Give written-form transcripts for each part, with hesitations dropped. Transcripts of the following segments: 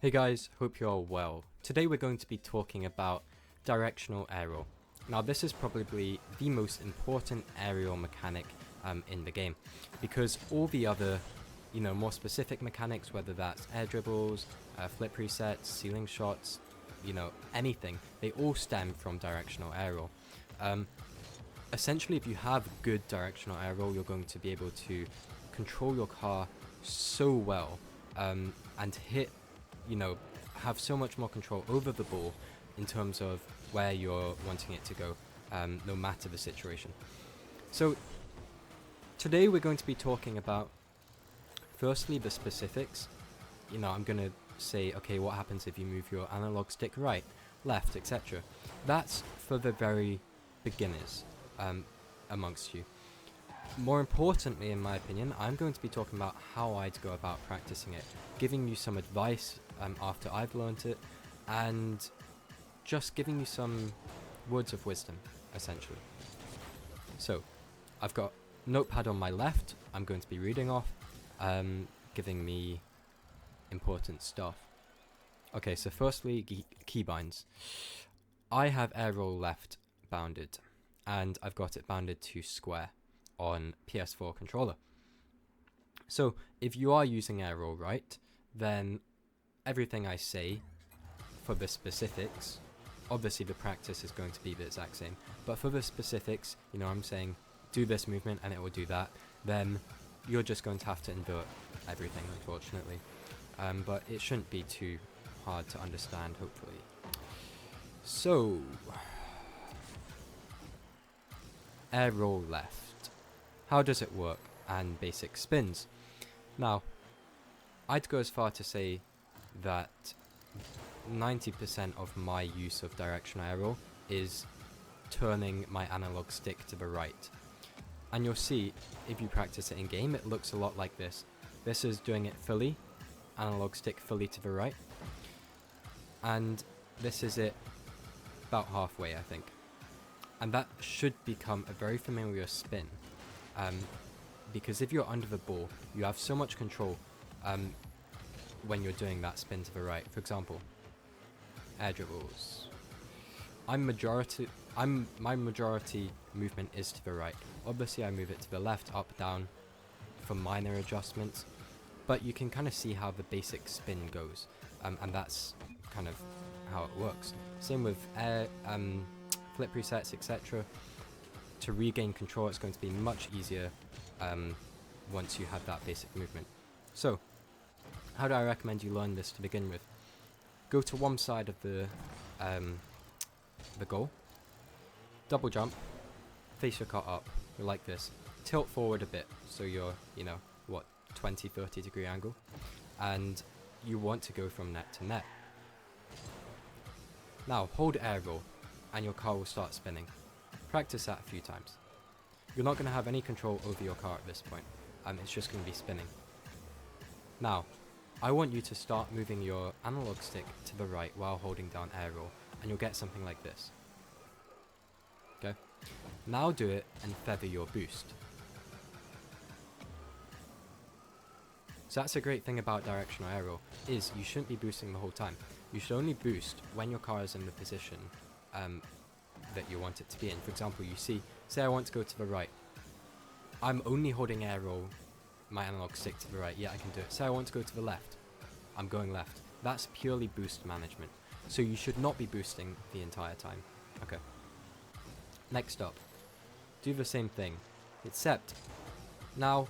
Hey guys, hope you're all well. Today we're going to be talking about directional aerial. Now this is probably the most important aerial mechanic in the game, because all the other, more specific mechanics, whether that's air dribbles, flip resets, ceiling shots, anything, they all stem from directional aerial. Essentially, if you have good directional aerial, you're going to be able to control your car so well and hit, have so much more control over the ball in terms of where you're wanting it to go, no matter the situation. So today we're going to be talking about, firstly, the specifics. I'm going to say, okay, what happens if you move your analog stick right, left, etc. That's for the very beginners amongst you. More importantly, in my opinion, I'm going to be talking about how I'd go about practicing it, giving you some advice after I've learned it, and just giving you some words of wisdom, essentially. So, I've got notepad on my left, I'm going to be reading off, giving me important stuff. Okay, so firstly, keybinds. I have air roll left bounded, and I've got it bounded to square on PS4 controller. So if you are using air roll right, then everything I say for the specifics, obviously the practice is going to be the exact same, but for the specifics, I'm saying do this movement and it will do that, then you're just going to have to invert everything, unfortunately. But it shouldn't be too hard to understand, hopefully. So, air roll left. How does it work? And basic spins. Now, I'd go as far to say that 90% of my use of directional aerial is turning my analog stick to the right. And you'll see, if you practice it in game, it looks a lot like this. This is doing it fully, analog stick fully to the right. And this is it about halfway, I think. And that should become a very familiar spin. Because if you're under the ball, you have so much control when you're doing that spin to the right. For example, air dribbles. My majority movement is to the right. Obviously I move it to the left, up, down for minor adjustments, but you can kind of see how the basic spin goes, and that's kind of how it works. Same with air, flip resets, etc. To regain control, it's going to be much easier once you have that basic movement. So, how do I recommend you learn this to begin with? Go to one side of the goal, double jump, face your car up, like this, tilt forward a bit, so you're, 20-30 degree angle, and you want to go from net to net. Now, hold air roll, and your car will start spinning. Practice that a few times. You're not going to have any control over your car at this point. It's just going to be spinning. Now, I want you to start moving your analog stick to the right while holding down air roll, and you'll get something like this. Okay? Now do it and feather your boost. So that's a great thing about directional air roll, is you shouldn't be boosting the whole time. You should only boost when your car is in the position that you want it to be in. For example, say I want to go to the right. I'm only holding air roll, my analog stick to the right. Yeah, I can do it. Say I want to go to the left. I'm going left. That's purely boost management. So you should not be boosting the entire time. Okay. Next up, do the same thing, except now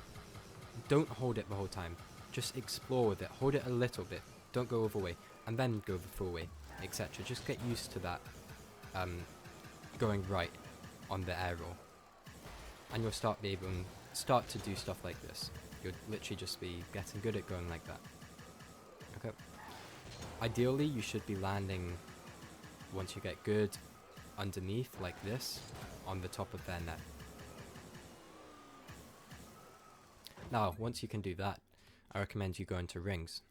don't hold it the whole time. Just explore with it. Hold it a little bit. Don't go all the way, and then go the full way, etc. Just get used to that. Going right on the air roll, and you'll start to do stuff like this. You'll literally just be getting good at going like that. Okay. Ideally, you should be landing, once you get good, underneath like this, on the top of their net. Now, once you can do that, I recommend you go into rings.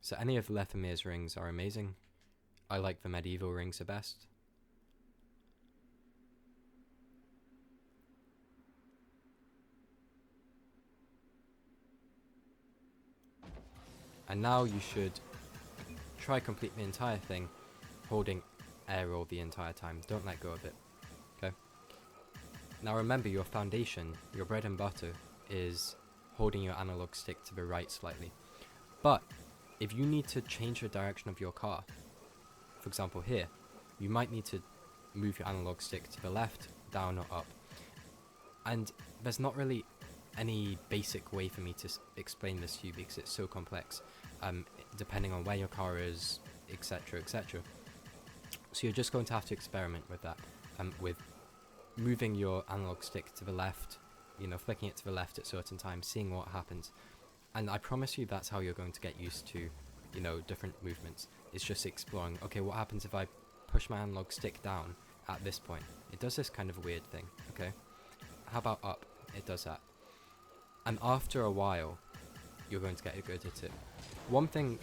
So any of Lethamir's rings are amazing. I like the medieval rings the best. And now you should try complete the entire thing holding air roll the entire time. Don't let go of it. Okay. Now remember, your foundation, your bread and butter, is holding your analog stick to the right slightly. But if you need to change the direction of your car, for example here, you might need to move your analog stick to the left, down or up. And there's not really any basic way for me to explain this to you because it's so complex, depending on where your car is, etc, etc. So you're just going to have to experiment with that, with moving your analog stick to the left, you know, flicking it to the left at certain times, seeing what happens. And I promise you that's how you're going to get used to, you know, different movements. It's just exploring, okay, what happens if I push my analog stick down at this point? It does this kind of weird thing, okay? How about up? It does that. And after a while, you're going to get good at it. One thing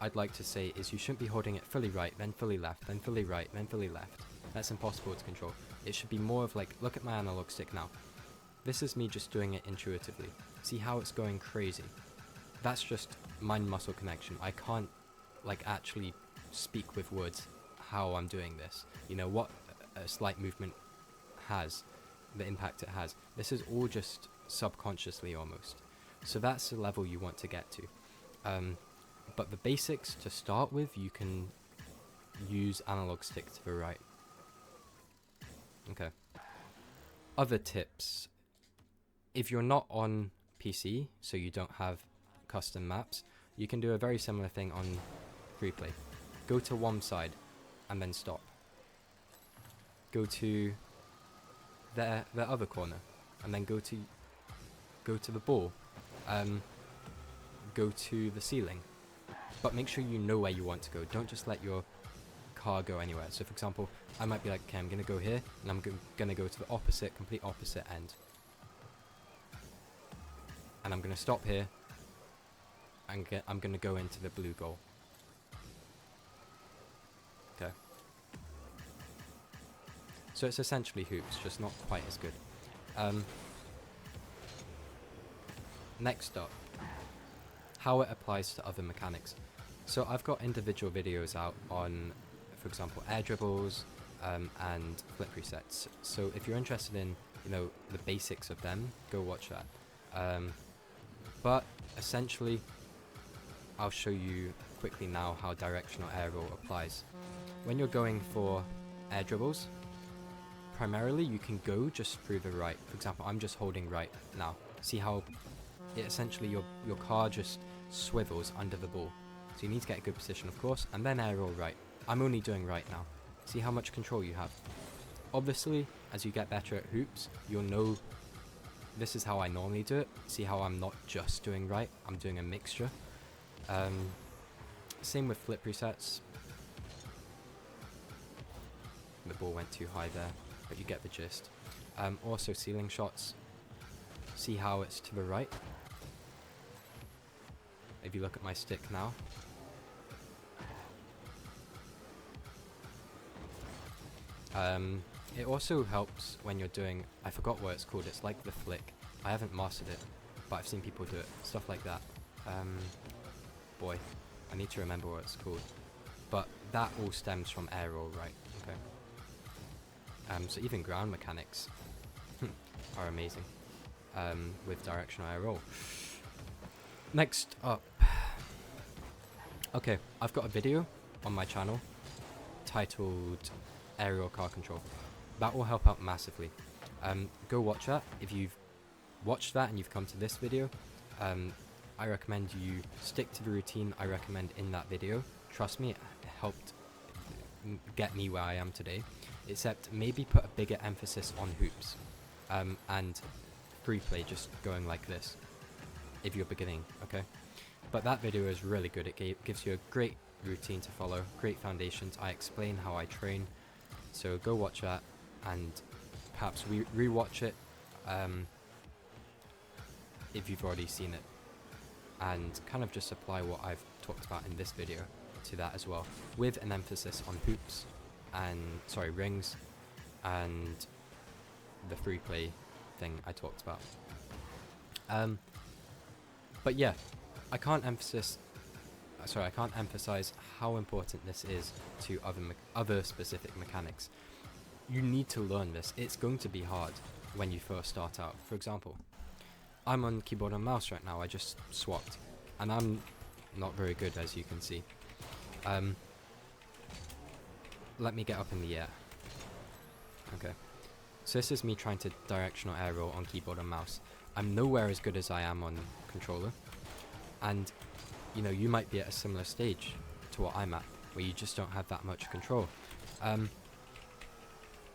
I'd like to say is you shouldn't be holding it fully right, then fully left, then fully right, then fully left. That's impossible to control. It should be more of like, look at my analog stick now. This is me just doing it intuitively. See how it's going crazy? That's just mind-muscle connection. I can't like actually speak with words how I'm doing this. You know, what a slight movement has, the impact it has. This is all just subconsciously almost. So that's the level you want to get to. But the basics to start with, you can use analog stick to the right. Okay. Other tips. If you're not on PC, so you don't have custom maps, you can do a very similar thing on free play. Go to one side and then stop. Go to the other corner and then go to the ball. Go to the ceiling. But make sure you know where you want to go. Don't just let your car go anywhere. So for example, I might be like, okay, I'm going to go here, and I'm going to go to the complete opposite end. And I'm going to stop here, and I'm going to go into the blue goal. Okay. So it's essentially hoops, just not quite as good. Next up, how it applies to other mechanics. So I've got individual videos out on, for example, air dribbles and flip resets. So if you're interested in, you know, the basics of them, go watch that. But essentially, I'll show you quickly now how directional air roll applies. When you're going for air dribbles, primarily you can go just through the right. For example, I'm just holding right now. See how it essentially your car just swivels under the ball. So you need to get a good position, of course, and then air roll right. I'm only doing right now. See how much control you have. Obviously, as you get better at hoops, you'll know this is how I normally do it. See how I'm not just doing right, I'm doing a mixture. Same with flip resets. The ball went too high there, but you get the gist. Also ceiling shots. See how it's to the right. If you look at my stick now. It also helps when you're doing, I forgot what it's called, it's like the flick. I haven't mastered it, but I've seen people do it, stuff like that. Boy, I need to remember what it's called. But that all stems from air roll, right? Okay. So even ground mechanics are amazing with directional air roll. Next up. Okay, I've got a video on my channel titled Aerial Car Control. That will help out massively. Go watch that. If you've watched that and you've come to this video, I recommend you stick to the routine I recommend in that video. Trust me, it helped get me where I am today. Except maybe put a bigger emphasis on hoops and free play, just going like this if you're beginning, okay? But that video is really good. It gives you a great routine to follow, great foundations. I explain how I train, so go watch that and perhaps re-watch it if you've already seen it, and kind of just apply what I've talked about in this video to that as well, with an emphasis on hoops and rings and the free play thing I talked about. But yeah, I can't emphasize sorry, I can't emphasize how important this is to other specific mechanics. You need to learn this. It's going to be hard when you first start out. For example, I'm on keyboard and mouse right now. I just swapped, and I'm not very good, as you can see. Let me get up in the air. Okay. So this is me trying to directional air roll on keyboard and mouse. I'm nowhere as good as I am on controller. And, you know, you might be at a similar stage to what I'm at, where you just don't have that much control.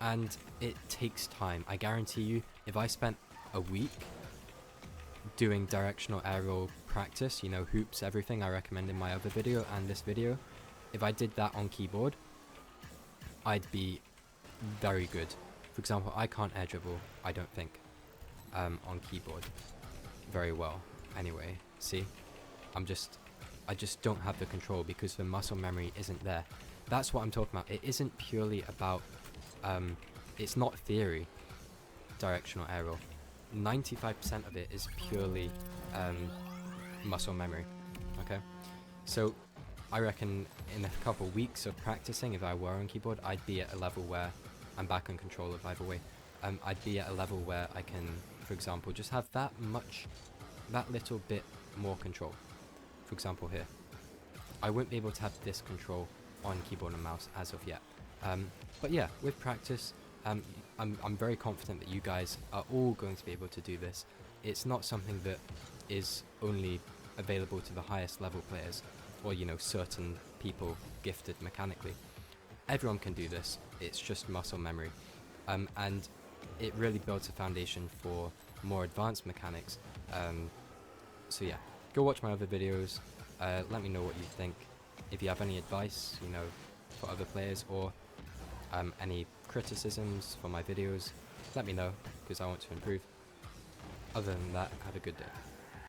And it takes time. I guarantee you, if I spent a week doing directional air roll practice, you know, hoops, everything I recommend in my other video and this video, if I did that on keyboard, I'd be very good. For example, I can't air dribble, I don't think, on keyboard very well. Anyway, see, I just don't have the control because the muscle memory isn't there. That's what I'm talking about. It isn't purely about, it's not theory, directional air roll. 95% of it is purely muscle memory. Okay, so I reckon in a couple weeks of practicing, if I were on keyboard, I'd be at a level where I'm back on controller, by the way. I'd be at a level where I can, for example, just have that little bit more control. For example, here, I wouldn't be able to have this control on keyboard and mouse as of yet. But yeah, with practice, I'm very confident that you guys are all going to be able to do this. It's not something that is only available to the highest level players, or, you know, certain people gifted mechanically. Everyone can do this. It's just muscle memory, and it really builds a foundation for more advanced mechanics. So yeah, go watch my other videos. Let me know what you think. If you have any advice, you know, for other players, or any criticisms for my videos, let me know, because I want to improve. Other than that, have a good day.